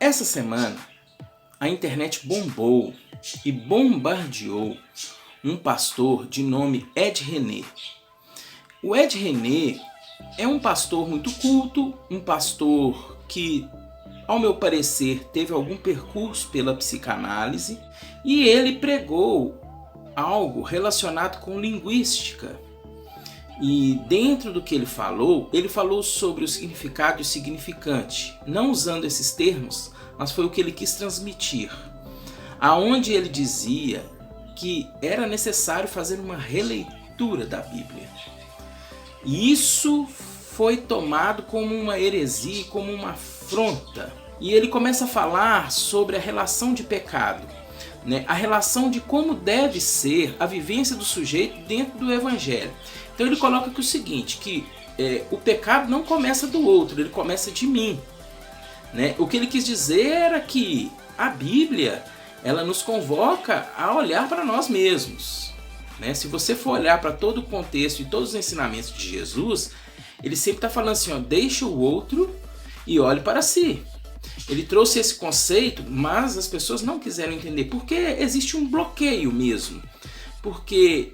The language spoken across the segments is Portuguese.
Essa semana, a internet bombou e bombardeou um pastor de nome Ed René. O Ed René é um pastor muito culto, um pastor que, ao meu parecer, teve algum percurso pela psicanálise, e ele pregou algo relacionado com linguística. E dentro do que ele falou sobre o significado e o significante, não usando esses termos, mas foi o que ele quis transmitir. Aonde ele dizia que era necessário fazer uma releitura da Bíblia. E isso foi tomado como uma heresia, como uma afronta. E ele começa a falar sobre a relação de pecado, a relação de como deve ser a vivência do sujeito dentro do Evangelho. Então ele coloca aqui o seguinte, que o pecado não começa do outro, ele começa de mim. O que ele quis dizer era que a Bíblia, ela nos convoca a olhar para nós mesmos. Se você for olhar para todo o contexto e todos os ensinamentos de Jesus, ele sempre está falando assim, deixa o outro e olhe para si. Ele trouxe esse conceito, mas as pessoas não quiseram entender, porque existe um bloqueio mesmo. Porque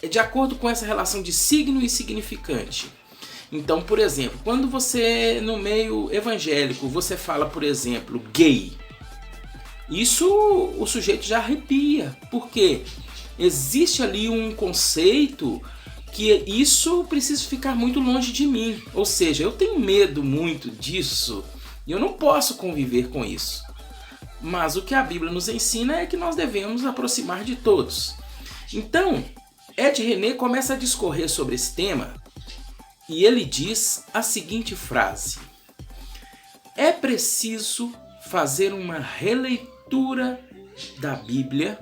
é de acordo com essa relação de signo e significante. Então, por exemplo, quando você no meio evangélico, você fala, por exemplo, gay, isso o sujeito já arrepia, porque existe ali um conceito que isso precisa ficar muito longe de mim. Ou seja, eu tenho medo muito disso e eu não posso conviver com isso. Mas o que a Bíblia nos ensina é que nós devemos aproximar de todos. Então, Ed René começa a discorrer sobre esse tema e ele diz a seguinte frase: é preciso fazer uma releitura da Bíblia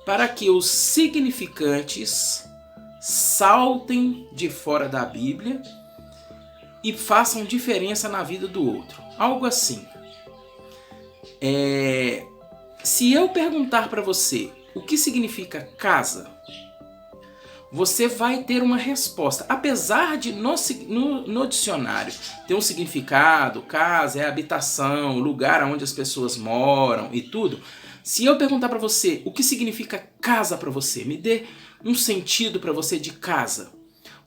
para que os significantes saltem de fora da Bíblia e façam diferença na vida do outro. Algo assim. Se eu perguntar para você o que significa casa, você vai ter uma resposta. Apesar de no dicionário ter um significado, casa é habitação, lugar onde as pessoas moram e tudo. Se eu perguntar para você o que significa casa para você, me dê um sentido para você de casa.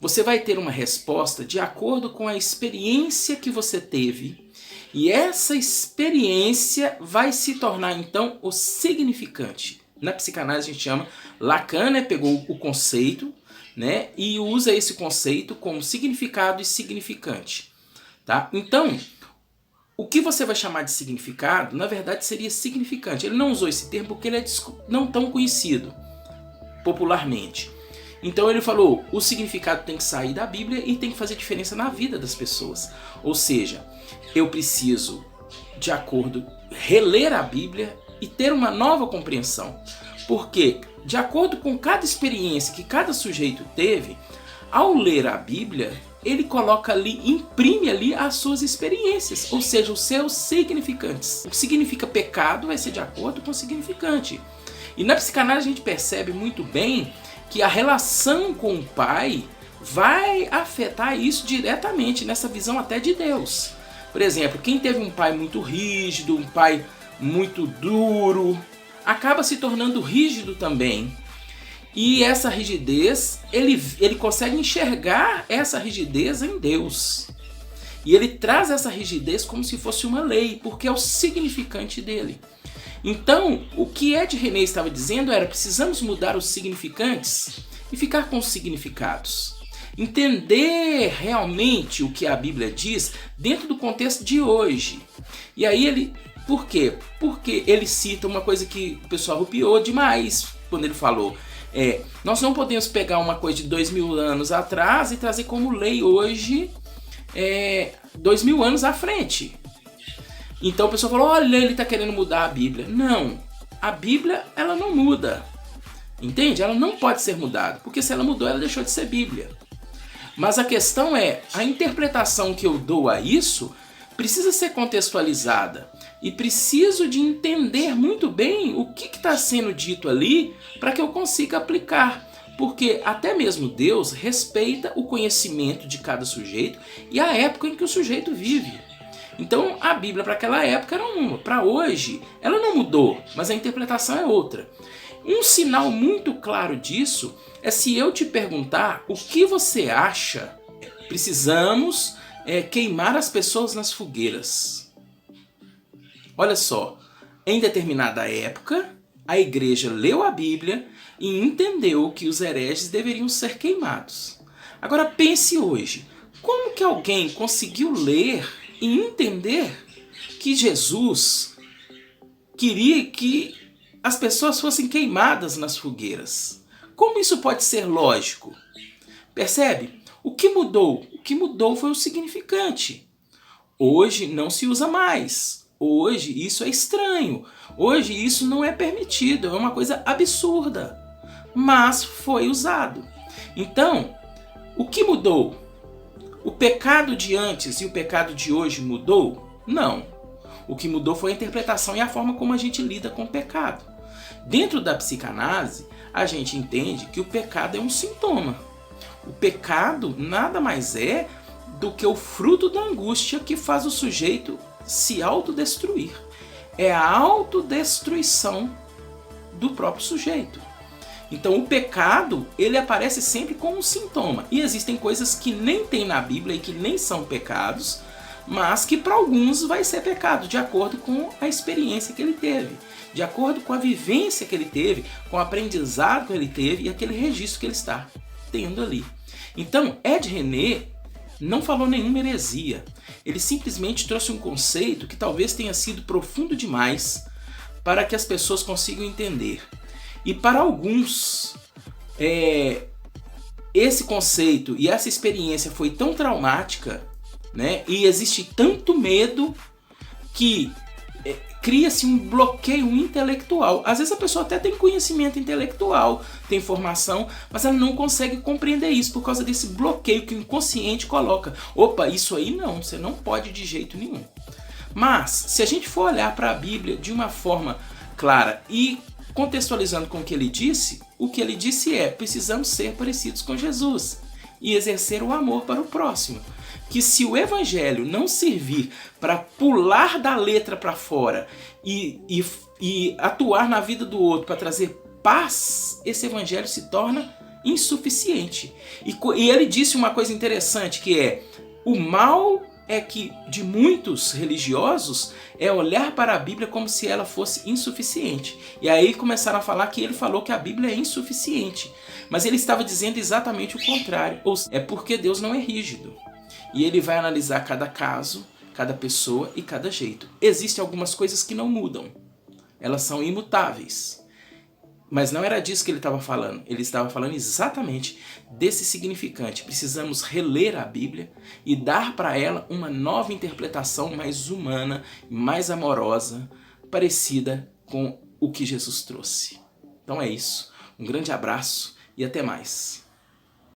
Você vai ter uma resposta de acordo com a experiência que você teve. E essa experiência vai se tornar então o significante. Na psicanálise a gente chama, Lacan pegou o conceito, e usa esse conceito como significado e significante. Tá? Então, o que você vai chamar de significado, na verdade seria significante. Ele não usou esse termo porque ele é não tão conhecido popularmente. Então ele falou, o significado tem que sair da Bíblia e tem que fazer diferença na vida das pessoas. Ou seja, eu preciso, de acordo, reler a Bíblia e ter uma nova compreensão. Porque, de acordo com cada experiência que cada sujeito teve, ao ler a Bíblia, ele coloca ali, imprime ali as suas experiências, ou seja, os seus significantes. O que significa pecado vai ser de acordo com o significante. E na psicanálise a gente percebe muito bem que a relação com o pai vai afetar isso diretamente, nessa visão até de Deus. Por exemplo, quem teve um pai muito rígido, um pai muito duro, acaba se tornando rígido também. E essa rigidez, ele consegue enxergar essa rigidez em Deus. E ele traz essa rigidez como se fosse uma lei, porque é o significante dele. Então, o que Ed René estava dizendo era, precisamos mudar os significantes e ficar com os significados. Entender realmente o que a Bíblia diz dentro do contexto de hoje. E aí por quê? Porque ele cita uma coisa que o pessoal rupiou demais quando ele falou. Nós não podemos pegar uma coisa de 2000 anos atrás e trazer como lei hoje 2000 anos à frente. Então o pessoal falou, olha, ele está querendo mudar a Bíblia. Não, a Bíblia ela não muda. Entende? Ela não pode ser mudada, porque se ela mudou, ela deixou de ser Bíblia. Mas a questão é, a interpretação que eu dou a isso precisa ser contextualizada. E preciso de entender muito bem o que está sendo dito ali para que eu consiga aplicar. Porque até mesmo Deus respeita o conhecimento de cada sujeito e a época em que o sujeito vive. Então a Bíblia para aquela época era uma, para hoje ela não mudou, mas a interpretação é outra. Um sinal muito claro disso é se eu te perguntar o que você acha, precisamos queimar as pessoas nas fogueiras. Olha só, em determinada época, a igreja leu a Bíblia e entendeu que os hereges deveriam ser queimados. Agora pense hoje, como que alguém conseguiu ler e entender que Jesus queria que as pessoas fossem queimadas nas fogueiras? Como isso pode ser lógico? Percebe? O que mudou? O que mudou foi o significante. Hoje não se usa mais. Hoje isso é estranho. Hoje isso não é permitido. É uma coisa absurda. Mas foi usado. Então, o que mudou? O pecado de antes e o pecado de hoje mudou? Não. O que mudou foi a interpretação e a forma como a gente lida com o pecado. Dentro da psicanálise, a gente entende que o pecado é um sintoma. O pecado nada mais é do que o fruto da angústia que faz o sujeito se autodestruir. É a autodestruição do próprio sujeito. Então o pecado, ele aparece sempre como um sintoma. E existem coisas que nem tem na Bíblia e que nem são pecados, mas que para alguns vai ser pecado, de acordo com a experiência que ele teve, de acordo com a vivência que ele teve, com o aprendizado que ele teve e aquele registro que ele está tendo ali. Então, Ed René não falou nenhuma heresia. Ele simplesmente trouxe um conceito que talvez tenha sido profundo demais para que as pessoas consigam entender. E para alguns, esse conceito e essa experiência foi tão traumática, né, e existe tanto medo que cria-se um bloqueio intelectual. Às vezes a pessoa até tem conhecimento intelectual, tem formação, mas ela não consegue compreender isso por causa desse bloqueio que o inconsciente coloca. Opa, isso aí não, você não pode de jeito nenhum. Mas, se a gente for olhar para a Bíblia de uma forma clara e contextualizando com o que ele disse é: precisamos ser parecidos com Jesus e exercer o amor para o próximo. Que se o evangelho não servir para pular da letra para fora e atuar na vida do outro para trazer paz, esse evangelho se torna insuficiente. E ele disse uma coisa interessante, que é: o mal é que de muitos religiosos é olhar para a Bíblia como se ela fosse insuficiente. E aí começaram a falar que ele falou que a Bíblia é insuficiente. Mas ele estava dizendo exatamente o contrário. É porque Deus não é rígido. E ele vai analisar cada caso, cada pessoa e cada jeito. Existem algumas coisas que não mudam. Elas são imutáveis. Mas não era disso que ele estava falando. Ele estava falando exatamente desse significante. Precisamos reler a Bíblia e dar para ela uma nova interpretação mais humana, mais amorosa, parecida com o que Jesus trouxe. Então é isso. Um grande abraço e até mais.